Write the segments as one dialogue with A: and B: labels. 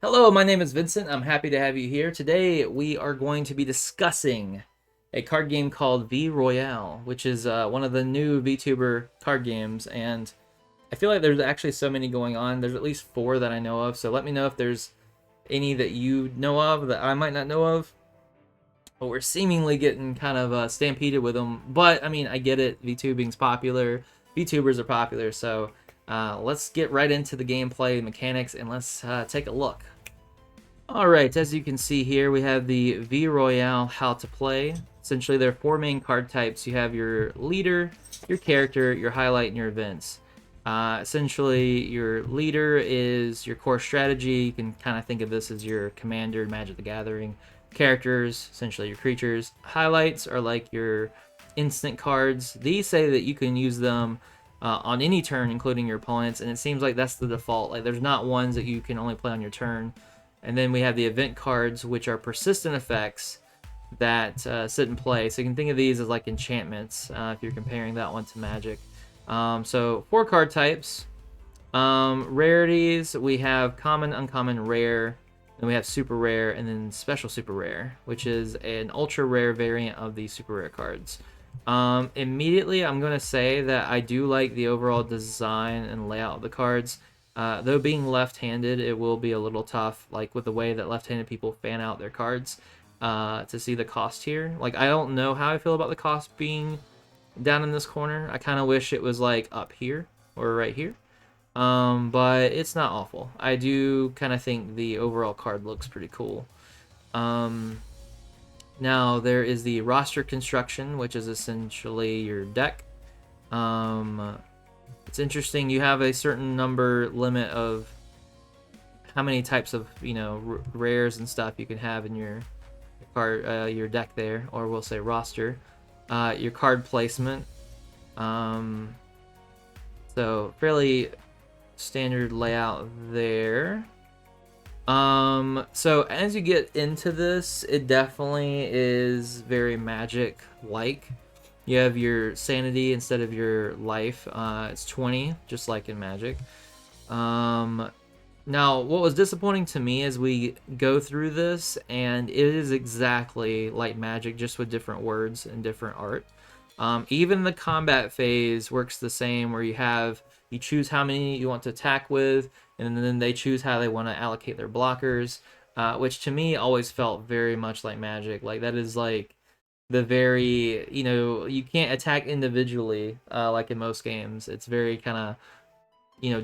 A: Hello, my name is Vincent. I'm happy to have you here. Today we are going to be discussing a card game called V Royale, which is one of the new VTuber card games, and I feel like there's actually so many going on. There's at least four that I know of, so let me know if there's any that you know of that I might not know of. But we're seemingly getting kind of stampeded with them. But I mean, I get it. VTubing's popular. VTubers are popular, so let's get right into the gameplay mechanics and let's take a look. Alright, as you can see here, we have the V Royale how to play. Essentially, there are four main card types. You have your leader, your character, your highlight, and your events. Essentially, your leader is your core strategy. You can kind of think of this as your commander in Magic the Gathering. Characters, essentially your creatures. Highlights are like your instant cards. These say that you can use them on any turn, including your opponent's, and it seems like that's the default. Like, there's not ones that you can only play on your turn. And then we have the event cards, which are persistent effects that sit in play. So you can think of these as like enchantments if you're comparing that one to Magic. So four card types. Rarities, we have common, uncommon, rare. Then we have super rare, and then special super rare, which is an ultra rare variant of the super rare cards. Immediately, I'm going to say that I do like the overall design and layout of the cards. Though being left-handed, it will be a little tough, like with the way that left-handed people fan out their cards, to see the cost here. Like, I don't know how I feel about the cost being down in this corner. I kind of wish it was like up here or right here. But it's not awful. I do kind of think the overall card looks pretty cool. Now there is the roster construction, which is essentially your deck. It's interesting. You have a certain number limit of how many types of rares and stuff you can have in your card, your deck there, or we'll say roster. Your card placement. So fairly standard layout there. So as you get into this, it definitely is very Magic-like. You have your sanity instead of your life. It's 20, just like in Magic. Now, what was disappointing to me as we go through this, and it is exactly like Magic, just with different words and different art. Even the combat phase works the same, where you choose how many you want to attack with, and then they choose how they want to allocate their blockers, which to me always felt very much like Magic. Like, that is like the very, you can't attack individually like in most games. It's very kind of,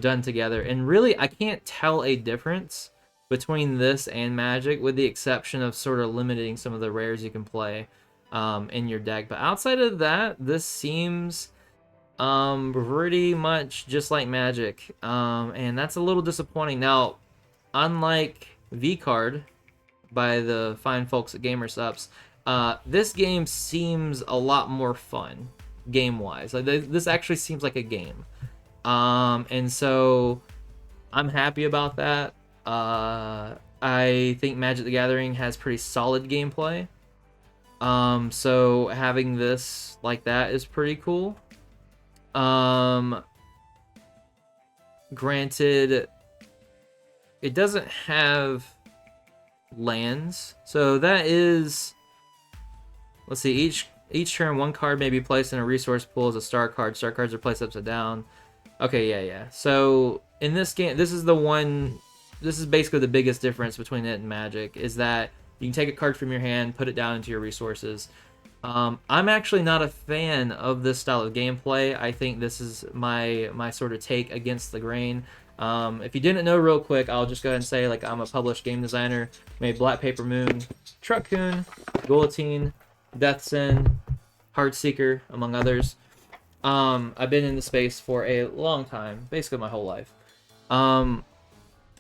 A: done together. And really, I can't tell a difference between this and Magic, with the exception of sort of limiting some of the rares you can play in your deck. But outside of that, this seems pretty much just like Magic, and that's a little disappointing. Now, unlike V Card by the fine folks at GamerSups, this game seems a lot more fun game-wise. Like, this actually seems like a game, and so I'm happy about that. I think Magic the Gathering has pretty solid gameplay, so having this like that is pretty cool. Granted, it doesn't have lands, so that is, let's see, each turn one card may be placed in a resource pool as a star card. Star cards are placed upside down. Okay, yeah. So in this game, this is basically the biggest difference between it and Magic, is that you can take a card from your hand, put it down into your resources. I'm actually not a fan of this style of gameplay. I think this is my sort of take against the grain. If you didn't know, real quick, I'll just go ahead and say, like, I'm a published game designer. Made Black Paper Moon, Truckcoon, Guillotine, Deathsin, Heartseeker, among others. I've been in the space for a long time, basically my whole life. Now,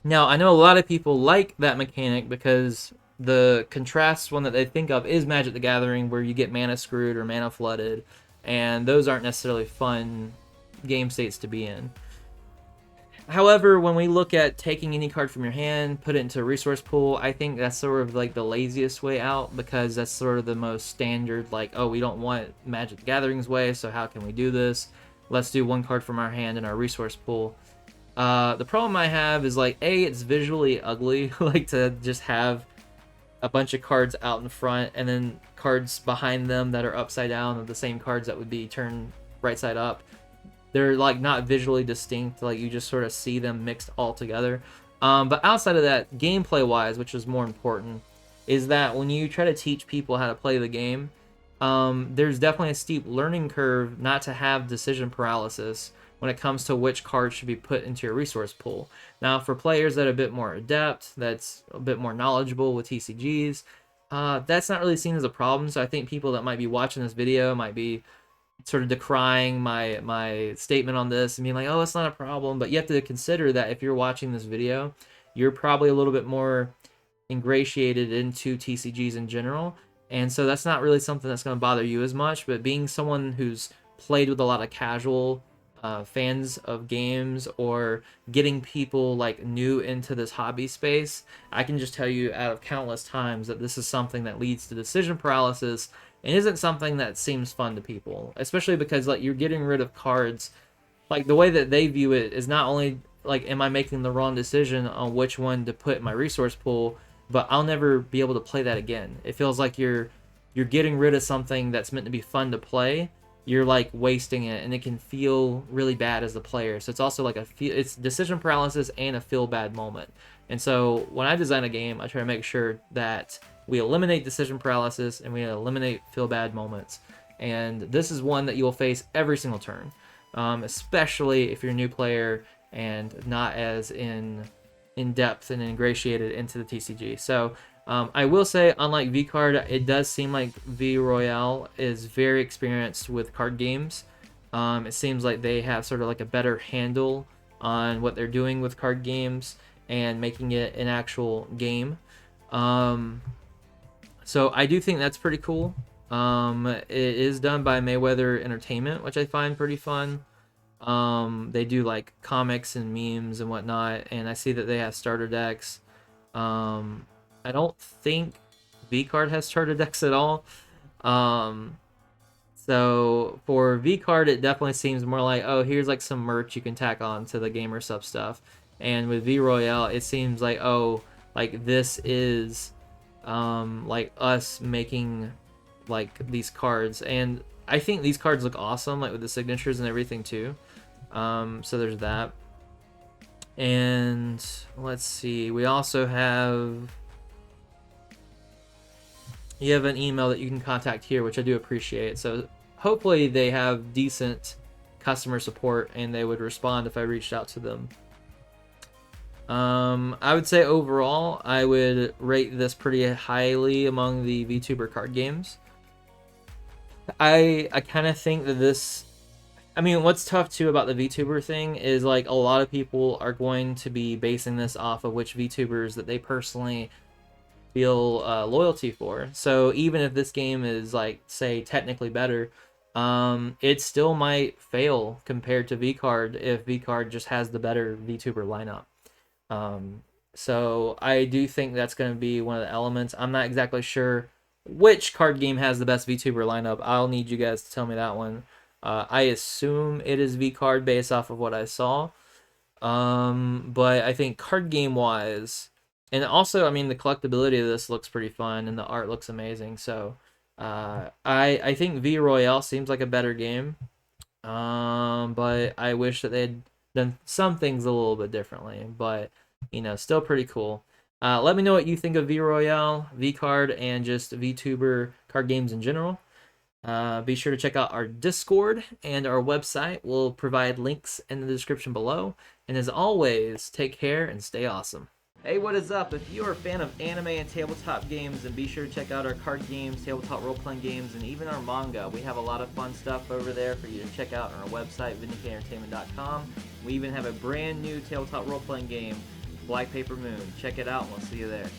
A: I know a lot of people like that mechanic because the contrast one that they think of is Magic the Gathering, where you get mana screwed or mana flooded, and those aren't necessarily fun game states to be in. However, when we look at taking any card from your hand, put it into a resource pool, I think that's sort of like the laziest way out, because that's sort of the most standard, like, oh, we don't want Magic the Gathering's way, so how can we do this? Let's do one card from our hand in our resource pool. The problem I have is like it's visually ugly, like to just have a bunch of cards out in front and then cards behind them that are upside down of the same cards that would be turned right side up. They're like not visually distinct, like you just sort of see them mixed all together. But outside of that, gameplay wise, which is more important, is that when you try to teach people how to play the game, there's definitely a steep learning curve not to have decision paralysis when it comes to which cards should be put into your resource pool. Now, for players that are a bit more adept, that's a bit more knowledgeable with TCGs, that's not really seen as a problem. So I think people that might be watching this video might be sort of decrying my statement on this and being like, oh, it's not a problem. But you have to consider that if you're watching this video, you're probably a little bit more ingratiated into TCGs in general. And so that's not really something that's going to bother you as much. But being someone who's played with a lot of casual fans of games or getting people like new into this hobby space, I can just tell you out of countless times that this is something that leads to decision paralysis and isn't something that seems fun to people, especially because like you're getting rid of cards. Like the way that they view it is not only like am I making the wrong decision on which one to put in my resource pool, but I'll never be able to play that again. It feels like you're getting rid of something that's meant to be fun to play. You're like wasting it, and it can feel really bad as the player. So it's also like it's decision paralysis and a feel bad moment. And so when I design a game, I try to make sure that we eliminate decision paralysis and we eliminate feel bad moments. And this is one that you will face every single turn, especially if you're a new player and not as in depth and ingratiated into the TCG. So I will say, unlike V Card, it does seem like V Royale is very experienced with card games. It seems like they have sort of like a better handle on what they're doing with card games and making it an actual game. So I do think that's pretty cool. It is done by Mayweather Entertainment, which I find pretty fun. They do like comics and memes and whatnot, and I see that they have starter decks. I don't think V Card has starter decks at all. So for V Card, it definitely seems more like, oh, here's like some merch you can tack on to the Gamer Sub stuff. And with V Royale, it seems like, oh, like this is like us making like these cards. And I think these cards look awesome, like with the signatures and everything too. So there's that. And let's see, we also have, you have an email that you can contact here, which I do appreciate. So hopefully they have decent customer support and they would respond if I reached out to them. I would say overall, I would rate this pretty highly among the VTuber card games. I kind of think that this, I mean, what's tough too about the VTuber thing is like a lot of people are going to be basing this off of which VTubers that they personally feel loyalty for. So even if this game is like, say, technically better, it still might fail compared to VCard if VCard just has the better VTuber lineup. So I do think that's going to be one of the elements. I'm not exactly sure which card game has the best VTuber lineup. I'll need you guys to tell me that one. I assume it is VCard based off of what I saw. But I think card game wise, and also, I mean, the collectability of this looks pretty fun and the art looks amazing. So I think V Royale seems like a better game. But I wish that they had done some things a little bit differently. But, you know, still pretty cool. Let me know what you think of V Royale, V Card, and just VTuber card games in general. Be sure to check out our Discord and our website. We'll provide links in the description below. And as always, take care and stay awesome. Hey, what is up? If you are a fan of anime and tabletop games, then be sure to check out our card games, tabletop role-playing games, and even our manga. We have a lot of fun stuff over there for you to check out on our website, VindicateedEntertainment.com. We even have a brand new tabletop role-playing game, Black Paper Moon. Check it out, and we'll see you there.